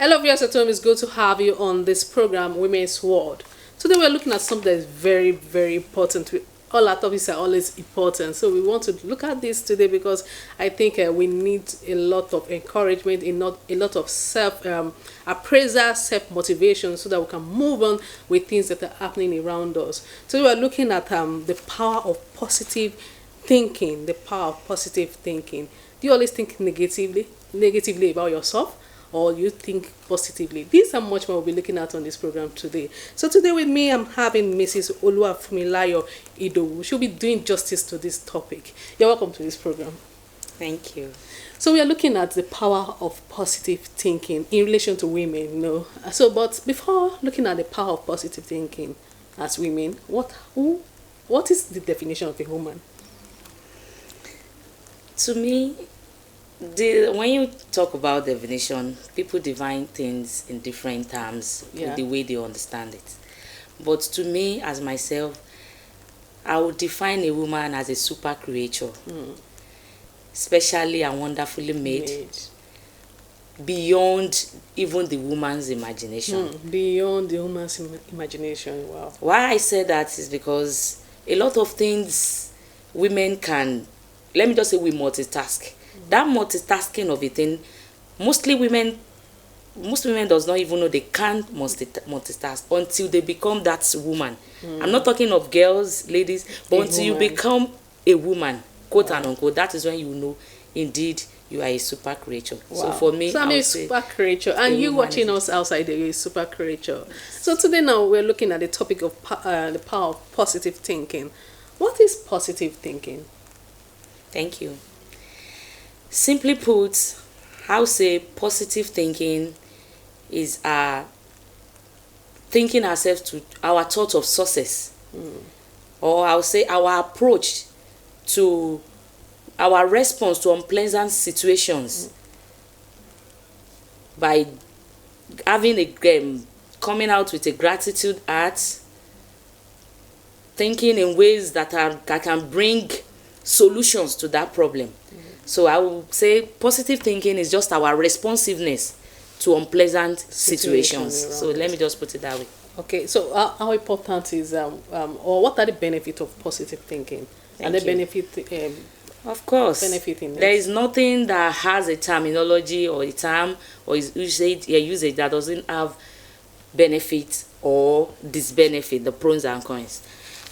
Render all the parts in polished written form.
Hello, viewers at home. It's good to have you on this program, Women's World. Today, we're looking at something that is very, very important. All our topics are always important. So, we want to look at this today because I think we need a lot of encouragement, a lot of self appraisal, self motivation, so that we can move on with things that are happening around us. So, we're looking at the power of positive thinking. The power of positive thinking. Do you always think negatively about yourself? Or you think positively? These are much more we'll be looking at on this program today. So today with me, I'm having Mrs. Oluwafumilayo Idowu. She'll be doing justice to this topic. You're welcome to this program. Thank you. So we are looking at the power of positive thinking in relation to women, So, but before looking at the power of positive thinking as women, what is the definition of a woman? To me, when you talk about definition, people define things in different terms with the way they understand it. But to me, as myself, I would define a woman as a super creature, specially and wonderfully made, beyond even the woman's imagination. Beyond the woman's imagination, wow. Why I say that is because a lot of things women can, let me just say we multitask. That multitasking of a thing, most women does not even know they can't multitask until they become that woman. I'm not talking of girls, ladies, but until you become a woman, quote and unquote, that is when you know indeed you are a super creature. Wow. So for me, I'm a super creature, and you watching us outside there, you're a super creature. So today now we're looking at the topic of the power of positive thinking. What is positive thinking? Thank you. Simply put, I'll say positive thinking is thinking ourselves to our thought of success. Or I'll say our approach to our response to unpleasant situations by having coming out with a gratitude heart, thinking in ways that can bring solutions to that problem. So I will say positive thinking is just our responsiveness to unpleasant situations. So let me just put it that way. Okay, so how important is or what are the benefits of positive thinking? And the benefit of course, benefiting there is nothing that has a terminology or a term or usage that doesn't have benefit or disbenefit, the pros and cons.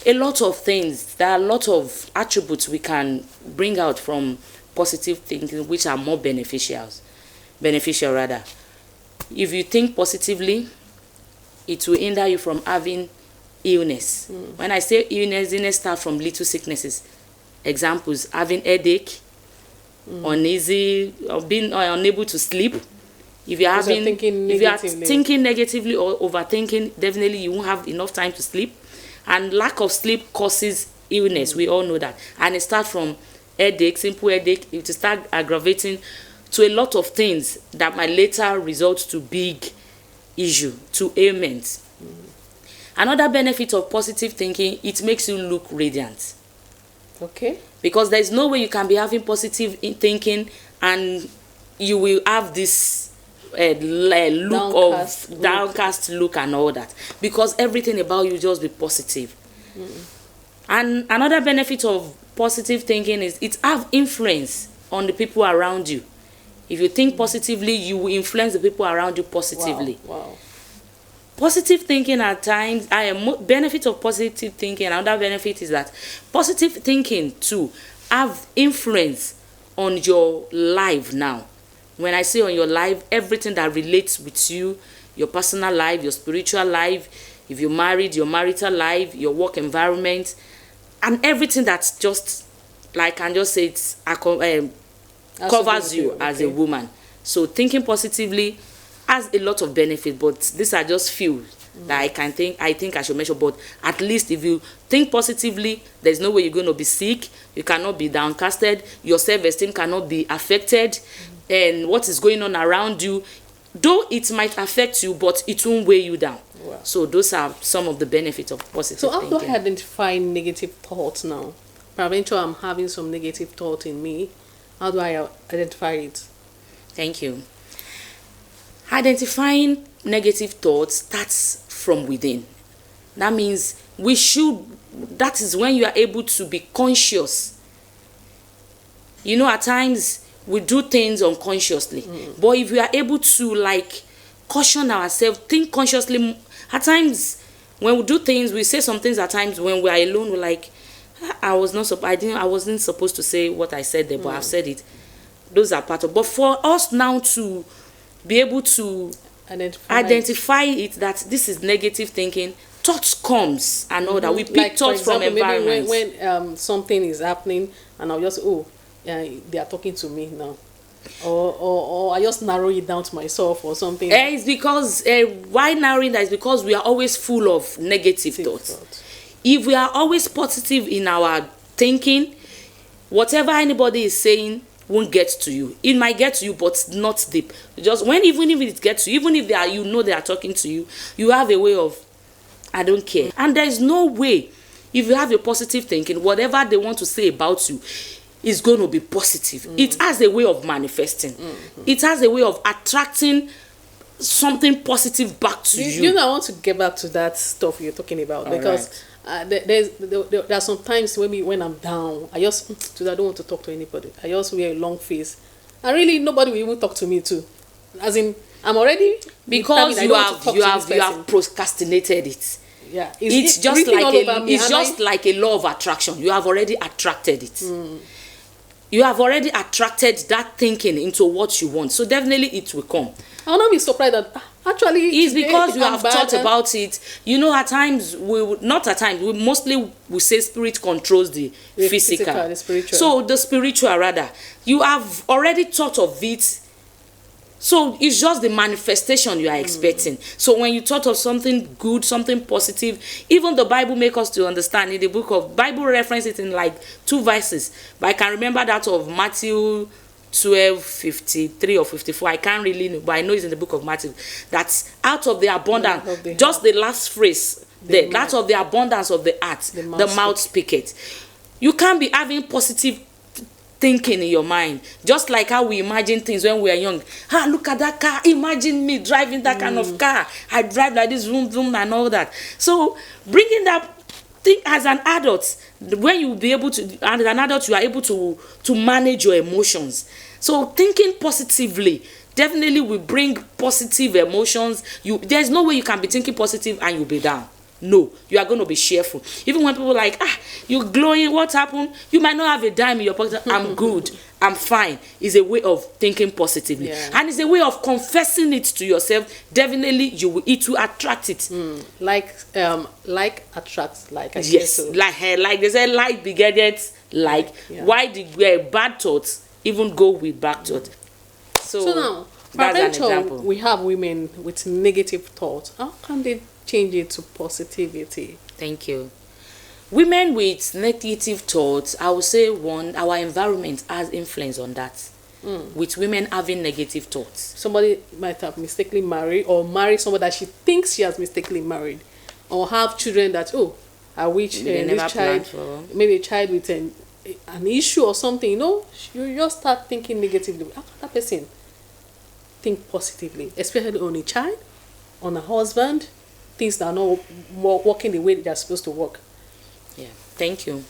A lot of things, there are a lot of attributes we can bring out from positive thinking which are more beneficial rather. If you think positively, it will hinder you from having illness. When I say illness starts from little sicknesses. Examples: having headache, uneasy, or being unable to sleep. If you are thinking negatively or overthinking, definitely you won't have enough time to sleep. And lack of sleep causes illness. We all know that. And it starts from headache, simple headache. It will start aggravating to a lot of things that might later result to big issue, to ailments. Another benefit of positive thinking, it makes you look radiant. Okay. Because there is no way you can be having positive thinking and you will have this downcast look and all that, because everything about you just be positive. And another benefit of positive thinking is it have influence on the people around you. If you think positively, you will influence the people around you positively. Wow. Positive thinking at times, benefit of positive thinking, another benefit is that positive thinking too have influence on your life now. When I say on your life, everything that relates with you, your personal life, your spiritual life, if you're married, your marital life, your work environment, and everything that's just, like I can just say, covers you as a woman. So thinking positively has a lot of benefit, but these are just few that I think I should mention. But at least if you think positively, there's no way you're going to be sick, you cannot be downcasted, your self-esteem cannot be affected, and what is going on around you, though it might affect you, but it won't weigh you down. Wow. So those are some of the benefits of positive thinking. So how do I identify negative thoughts now? Peradventure I'm having some negative thought in me. How do I identify it? Thank you. Identifying negative thoughts starts from within. That means that is when you are able to be conscious. You know, at times we do things unconsciously, but if we are able to like caution ourselves, think consciously. At times when we do things, we say some things. At times when we are alone, we're like, I wasn't supposed to say what I said there, but I've said it. Those are part of. But for us now to be able to identify it, that this is negative thinking, thoughts comes and all that. We pick like, thoughts for example, from environments. maybe when something is happening and I'll just they are talking to me now, or I just narrow it down to myself or something. It's because why narrowing that is because we are always full of negative thoughts. If we are always positive in our thinking, whatever anybody is saying won't get to you. It might get to you, but not deep. Just even if it gets to you, even if they are talking to you, you have a way of, I don't care. And there is no way, if you have a positive thinking, whatever they want to say about you is going to be positive. It has a way of manifesting. It has a way of attracting something positive back to you. You know, I want to get back to that stuff you're talking about. All because there are some times when I'm down, I don't want to talk to anybody. I just wear a long face, and really nobody will even talk to me too. As in, I'm already, because you have procrastinated it. Yeah, it's just like a law of attraction. You have already attracted it. You have already attracted that thinking into what you want, so definitely it will come. I'll not be surprised that actually it's because you have thought about it. You know, at times we mostly say spirit controls the physical, the spiritual. So the spiritual rather, you have already thought of it. So it's just the manifestation you are expecting. So when you thought of something good, something positive, even the Bible makes us to understand in the book of Bible reference it in like 2 verses. But I can remember that of Matthew 12:53 or 54. I can't really know, but I know it's in the book of Matthew. That's out of the abundance, just the last phrase there. Out of the abundance of the heart, the mouth speaketh. You can't be having positive thinking in your mind, just like how we imagine things when we are young. Look at that car, imagine me driving that kind of car. I drive like this, vroom vroom and all that. So bringing that thing as an adult, when you be able to, as an adult, you are able to manage your emotions. So thinking positively definitely will bring positive emotions. There's no way you can be thinking positive and you'll be down. No, you are going to be cheerful. Even when people are like, you're glowing, what happened? You might not have a dime in your pocket. I'm good, I'm fine. It's a way of thinking positively. And it's a way of confessing it to yourself. Definitely, it will attract it. Like attracts like. Yes, like they say, like begets like. Why the bad thoughts even go with bad thoughts? So now, that's an example. We have women with negative thoughts. How can they change it to positivity? Thank you. Women with negative thoughts, I would say our environment has influence on that. With women having negative thoughts, somebody might have mistakenly married or marry somebody that she thinks she has mistakenly married, or have children that I wish this child, maybe a child with an issue or something. You just start thinking negatively. How can that person think positively, especially on a child, on a husband? Things that are not working the way they're supposed to work. Yeah, thank you.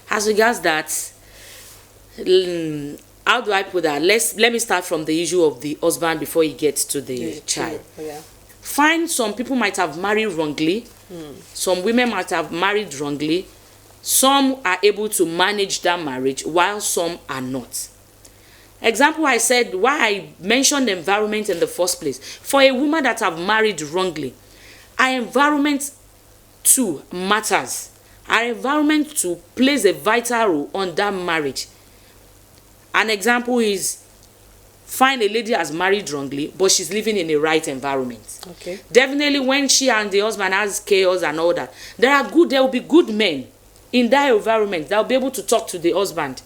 As regards that, how do I put that? Let me start from the issue of the husband before he gets to the child. Some people might have married wrongly. Some women might have married wrongly. Some are able to manage that marriage while some are not. Example, I said why I mentioned the environment in the first place. For a woman that have married wrongly, our environment too matters. Our environment too plays a vital role on that marriage. An example is, find a lady has married wrongly, but she's living in a right environment. Okay. Definitely when she and the husband has chaos and all that, there will be good men in that environment that will be able to talk to the husband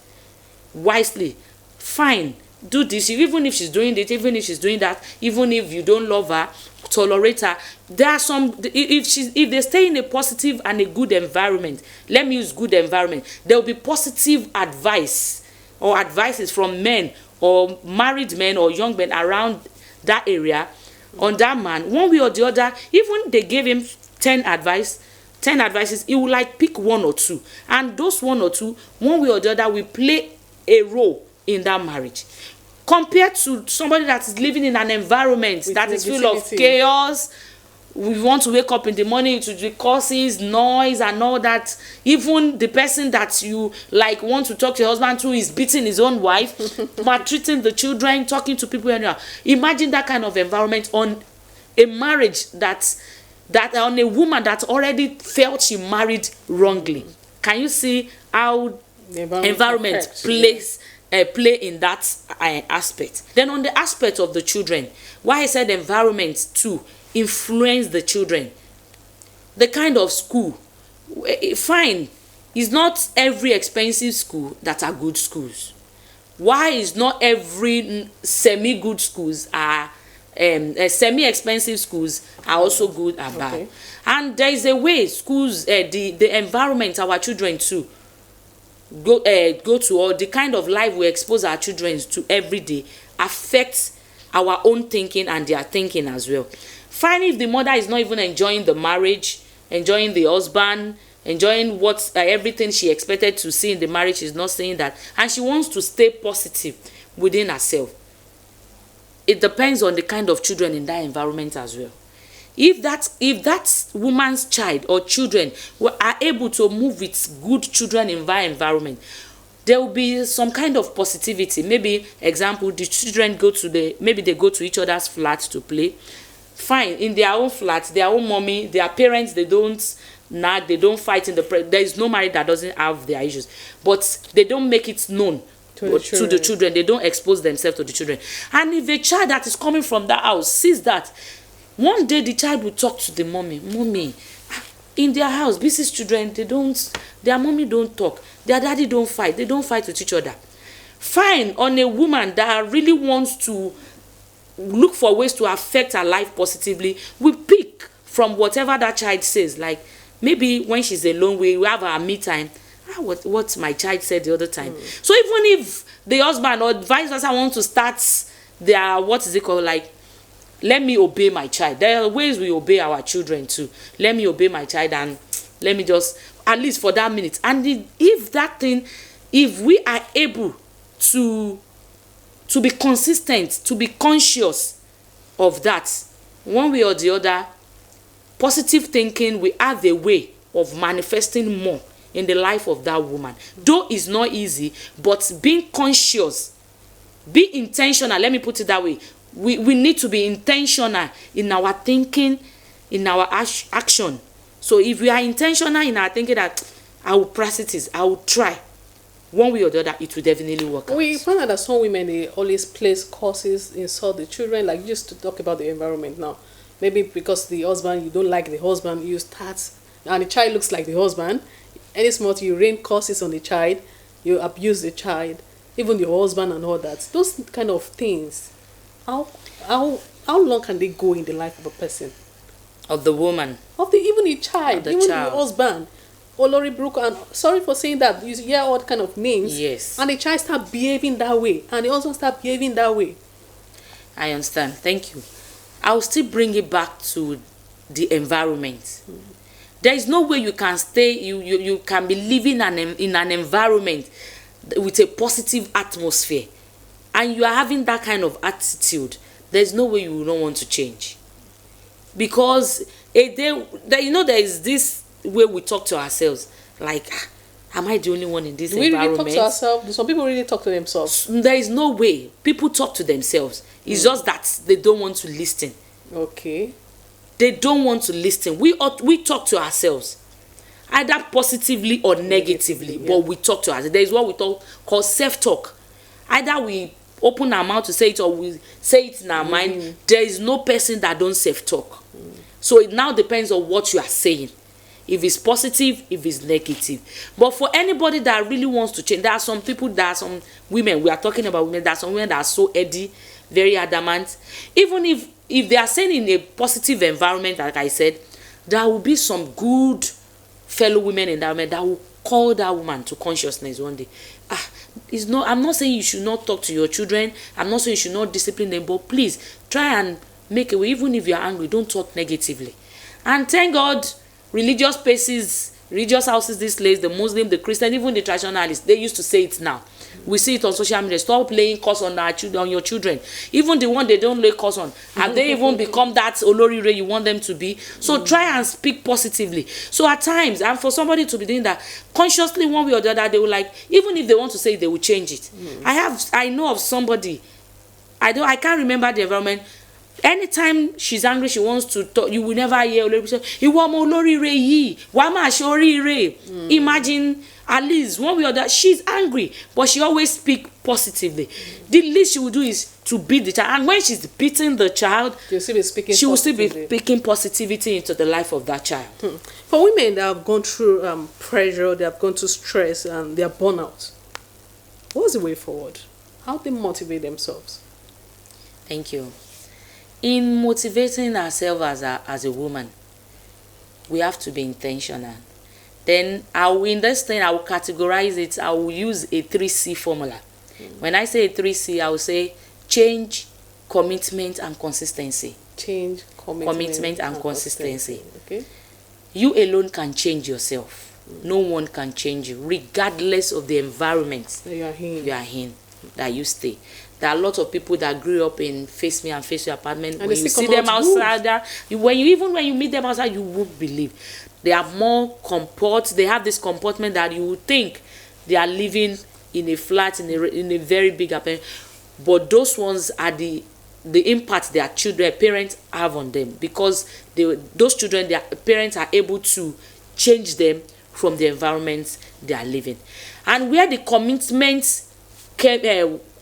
wisely. Fine, do this, even if she's doing it, even if she's doing that, even if you don't love her, tolerate her. There are some, if they stay in a positive and a good environment, let me use good environment, there will be positive advice or advices from men or married men or young men around that area on that man, one way or the other. Even they gave him 10 advices, he will like pick one or two, and those one or two, one way or the other, will play a role in that marriage, compared to somebody that is living in an environment that is full of chaos. We want to wake up in the morning to the causes, noise and all that. Even the person that you like want to talk to your husband to is beating his own wife, maltreating the children, talking to people anyhow. Imagine that kind of environment on a marriage that on a woman that already felt she married wrongly. Can you see how the environment play in that aspect? Then on the aspect of the children, why I said environment too influence the children. The kind of school, fine, it's not every expensive school that are good schools. Why is not every semi-good schools are semi-expensive schools are also good and bad? Okay. And there is a way schools, the environment our children to go to, or the kind of life we expose our children to every day affects our own thinking and their thinking as well. Fine if the mother is not even enjoying the marriage, enjoying the husband, enjoying what everything she expected to see in the marriage, is not saying that, and she wants to stay positive within herself. It depends on the kind of children in that environment as well. If that woman's child or children are able to move with good children in that environment, there will be some kind of positivity. Maybe example, the children go to each other's flat to play. Fine, in their own flat, their own mommy, their parents, they don't nag, they don't fight in there is no marriage that doesn't have their issues, but they don't make it known to the children. They don't expose themselves to the children. And if a child that is coming from that house sees that, one day the child will talk to the mommy, in their house, these children, their mommy don't talk, their daddy don't fight, they don't fight with each other. Fine, on a woman that really wants to look for ways to affect her life positively, we pick from whatever that child says. Like maybe when she's alone, we have our me time. What my child said the other time. So even if the husband or vice versa want to start their, what is it called, like, let me obey my child. There are ways we obey our children too. Let me obey my child, and let me just, at least for that minute. And if we are able to be consistent, to be conscious of that, one way or the other, positive thinking will have a way of manifesting more in the life of that woman. Though it's not easy, but being conscious, be intentional, let me put it that way. We need to be intentional in our thinking, in our action. So if we are intentional in our thinking that I will practice, I will try, one way or the other, it will definitely work out. We find out that some women, they always place courses, insult the children, like just to talk about the environment now. Maybe because the husband, you don't like the husband, you start, and the child looks like the husband. Any small, you rain curses on the child, you abuse the child, even your husband and all that. Those kind of things, how long can they go in the life of a person? Of the woman. Even the child, even the husband. Olori Brooke, and sorry for saying that, you hear all kind of names. Yes. And the child start behaving that way, and the husband start behaving that way. I understand. Thank you. I'll still bring it back to the environment. There is no way you can stay, you can be living in an environment with a positive atmosphere, and you are having that kind of attitude. There's no way you will not want to change. Because there is this way we talk to ourselves, like, am I the only one in this environment? We really talk to ourselves? Do some people really talk to themselves? There is no way. People talk to themselves. It's just that they don't want to listen. Okay. They don't want to listen. We talk to ourselves, either positively or negatively, but we talk to ourselves. There is what we call self-talk. Either we open our mouth to say it, or we say it in our mind. There is no person that don't self-talk. So it now depends on what you are saying. If it's positive, if it's negative. But for anybody that really wants to change, there are some people, there are some women, we are talking about women, there are some women that are so edgy, very adamant. Even if they are saying in a positive environment, like I said, there will be some good fellow women in that environment that will call that woman to consciousness one day. I'm not saying you should not talk to your children. I'm not saying you should not discipline them, but please try and make a way. Even if you're angry, don't talk negatively. And thank God, religious places, religious houses these days, the Muslim, the Christian, even the traditionalists, they used to say it now. We see it on social media. Stop laying curse on our children, on your children. Even the one they don't lay curse on. Have they even become that olorire you want them to be? So try and speak positively. So at times, and for somebody to be doing that consciously, one way or the other, they will like, even if they want to say it, they will change it. I know of somebody, I can't remember the environment. Anytime she's angry, she wants to talk, you will never hear Olori say, "Ìwọ ọmọ olóríire yìí, wàá máa ṣe oríire." Imagine, at least one way or that, she's angry, but she always speak positively. The least she will do is to beat the child, and when she's beating the child, You'll still be speaking she will still be positively. speaking positivity into the life of that child. For women that have gone through pressure, they have gone through stress, and they are burnout, what's the way forward? How do they motivate themselves? Thank you. In motivating ourselves as a woman, we have to be intentional. Then I will categorize it. I will use a 3C formula. When I say a 3C, I will say change, commitment, and consistency. Change, commitment and consistency. Okay. You alone can change yourself. No one can change you, regardless of the environment That you are in. that you stay. There are a lot of people that grew up in face me and face your apartment. And when they you still see come them out outside, when you meet them outside, you won't believe. They are more they have this comportment that you would think they are living in a flat in a very big apartment. But those ones are the impact their parents have on them, because those children, their parents are able to change them from the environment they are living. And where the commitment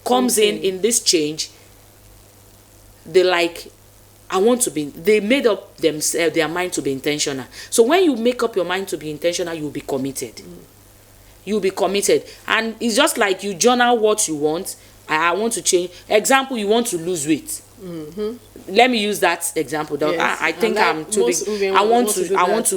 comes in this change, they made up their mind to be intentional. So when you make up your mind to be intentional, you'll be committed. You'll be committed. And it's just like you journal what you want. I want to change. Example, you want to lose weight. Let me use that example. Yes. I think I'm too big. I want to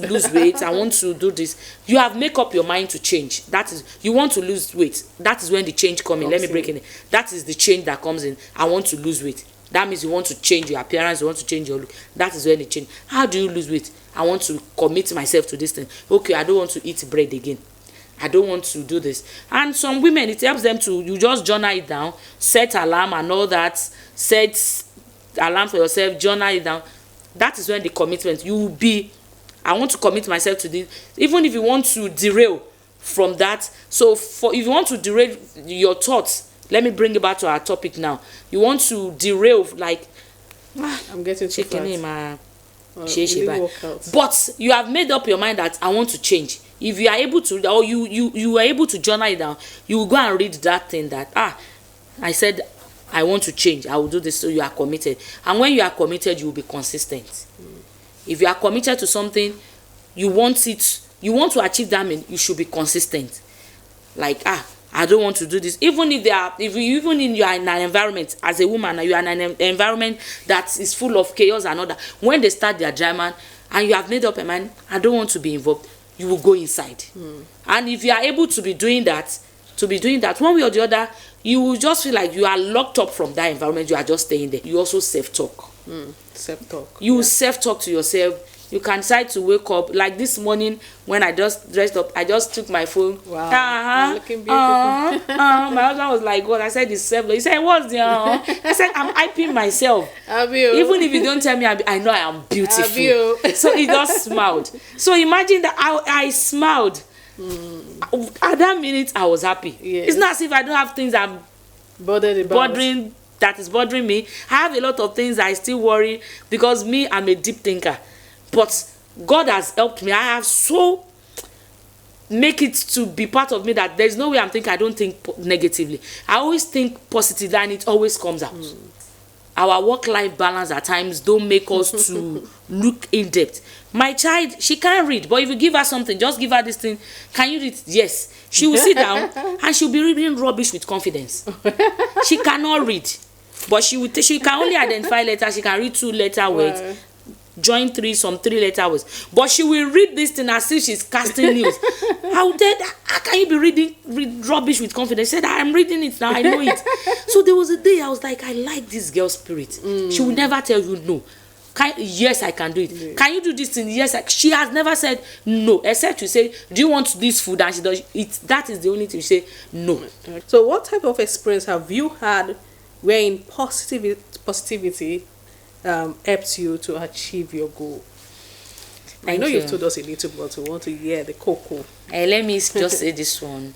lose weight. I want to do this. You have make up your mind to change. That is, you want to lose weight. That is when the change comes in. Let me break it in. That is the change that comes in. I want to lose weight. That means you want to change your appearance. You want to change your look. That is when the change. How do you lose weight? I want to commit myself to this thing. Okay, I don't want to eat bread again. I don't want to do this. And some women, it helps them to, you just journal it down, set alarm and all that, set alarm for yourself, journal it down. That is when the commitment, you will be, I want to commit myself to this. Even if you want to derail from that, so if you want to derail your thoughts, let me bring it back to our topic now. You want to derail, like, I'm getting too fat. But you have made up your mind that I want to change. If you are able to, or you are able to journal it down, you will go and read that thing that I said I want to change, I will do this. So you are committed. And when you are committed, you will be consistent. If you are committed to something, you want to achieve that, you should be consistent. Like, I don't want to do this. Even if you are in an environment as a woman, you are in an environment that is full of chaos and all that. When they start their drama and you have made up a mind, I don't want to be involved, you will go inside. And if you are able to be doing that, one way or the other, you will just feel like you are locked up from that environment. You are just staying there. You also self-talk. Self-talk. You self-talk to yourself. You can decide to wake up. Like this morning when I just dressed up, I just took my phone. Wow. Looking beautiful. My husband was like, "God," I said, "It's self-love." He said, "What's the?" I said, "I'm hyping myself." Even if you don't tell me, I know I am beautiful. So he just smiled. So imagine that I smiled. At that minute, I was happy. Yes. It's not as if I don't have things I'm bothering me. I have a lot of things I still worry, because I'm a deep thinker. But God has helped me. I have so make it to be part of me that there's no way I'm thinking I don't think negatively. I always think positively, and it always comes out. Our work-life balance at times don't make us to look in depth. My child, she can't read, but if you give her something, just give her this thing. Can you read? Yes. She will sit down and she'll be reading rubbish with confidence. She cannot read, but she can only identify letters. She can read 2 letter words. join some 3-letter words, but she will read this thing as if she's casting news. How can you be read rubbish with confidence? She said, I'm reading it now, I know it. So there was a day I was like, I like this girl's spirit. She will never tell you no. Yes, I can do it. Yeah. Can you do this thing? Yes, she has never said no, except you say, do you want this food? And she does it. That is the only thing you say no. So what type of experience have you had wherein positivity helps you to achieve your goal? I know you've told us a little, but we want to hear the cocoa. Let me just say this one.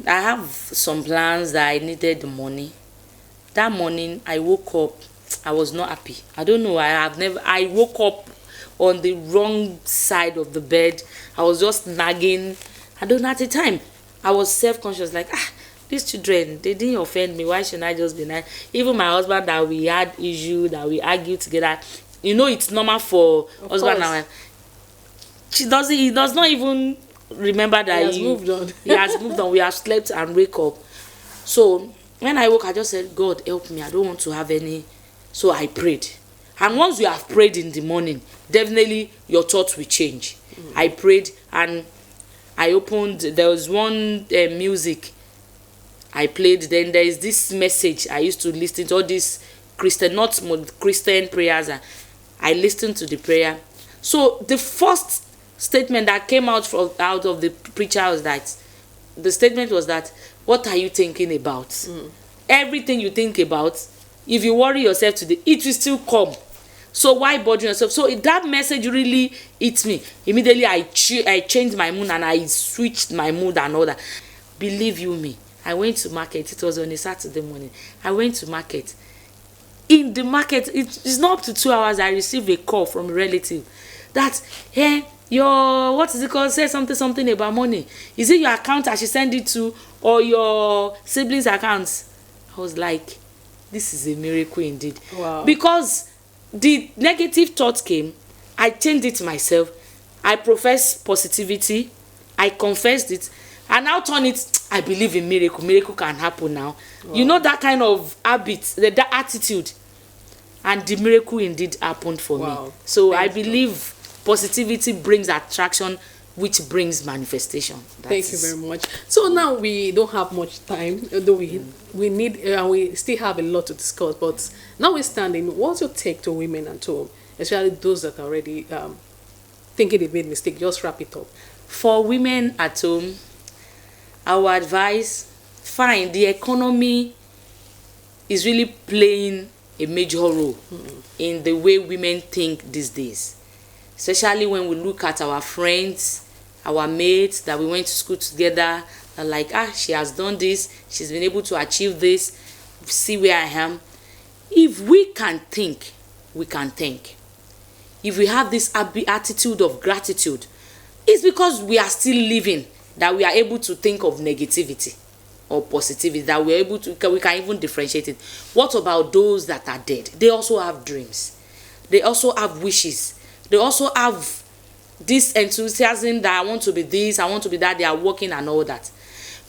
I have some plans that I needed the money. That morning I woke up, I was not happy. I don't know. I woke up on the wrong side of the bed. I was just nagging. I don't know, at the time I was self-conscious, like, these children, they didn't offend me. Why shouldn't I just be nice? Even my husband, that we had issue, that we argued together. You know, it's normal for husband and wife. He does not even remember that he has moved on. He has moved on. We have slept and wake up. So when I woke, I just said, God help me. I don't want to have any. So I prayed. And once you have prayed in the morning, definitely your thoughts will change. I prayed and I opened, there was one music I played. Then there is this message I used to listen to, all these Christian prayers. I listened to the prayer. So the first statement that came out of the preacher was that, the statement was that, what are you thinking about? Everything you think about, if you worry yourself today, it will still come. So why bother yourself? So that message really hit me. Immediately I changed my mood and I switched my mood and all that. Believe you me, I went to market. It was on a Saturday morning. I went to market. In the market, it's not up to 2 hours, I received a call from a relative that, hey, your, what is it called, say something about money. Is it your account I should send it to, or your siblings' accounts? I was like, this is a miracle indeed. Wow. Because the negative thought came, I changed it myself. I professed positivity. I confessed it. And now turn it, I believe in miracle. Miracle can happen now. Wow. You know, that kind of habit, that attitude. And the miracle indeed happened for me. So I believe positivity brings attraction, which brings manifestation. Thank you very much. So now we don't have much time, although we need, we still have a lot to discuss. But notwithstanding, what's your take to women at home, especially those that are already thinking they made mistake? Just wrap it up. For women at home, our advice, fine, the economy is really playing a major role in the way women think these days. Especially when we look at our friends, our mates that we went to school together, are like, she has done this, she's been able to achieve this, see where I am. If we can think, we can think. If we have this attitude of gratitude, it's because we are still living that we are able to think of negativity or positivity, that we are able to, we can even differentiate it. What about those that are dead? They also have dreams. They also have wishes. They also have this enthusiasm that I want to be this, I want to be that. They are working and all that.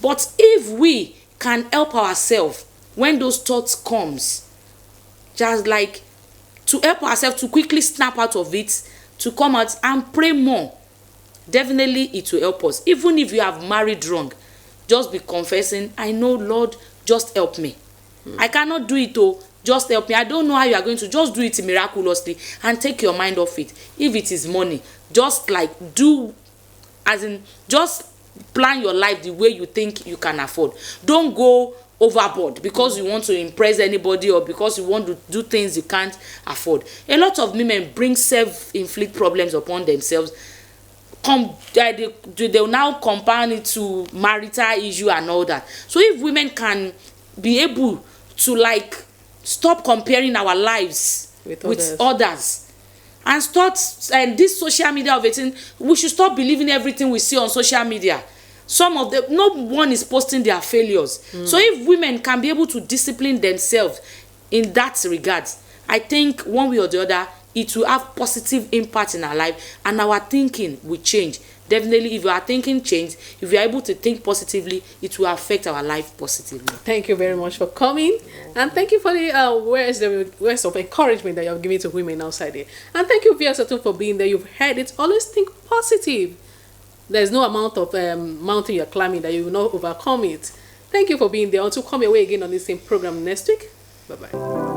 But if we can help ourselves when those thoughts comes, just like to help ourselves to quickly snap out of it, to come out and pray more, definitely it will help us. Even if you have married wrong, just be confessing, I know, Lord, just help me. I cannot do it, just help me. I don't know how you are going to, just do it miraculously and take your mind off it. If it is money, just like do, as in, just plan your life the way you think you can afford. Don't go overboard because you want to impress anybody or because you want to do things you can't afford. A lot of women bring self-inflict problems upon themselves. They will now compound it to marital issue and all that. So if women can be able to like stop comparing our lives with others and start, and this social media of it, we should stop believing everything we see on social media. Some of them, no one is posting their failures. So if women can be able to discipline themselves in that regard, I think one way or the other it will have positive impact in our life and our thinking will change. definitely, if you are thinking change, if you are able to think positively, it will affect our life positively. Thank you very much for coming, and thank you for the words of encouragement that you have given to women outside there. And thank you, Via Sutton, for being there. You've heard it. Always think positive. There's no amount of mountain you're climbing that you will not overcome it. Thank you for being there. Until come your way again on the same program next week. Bye bye.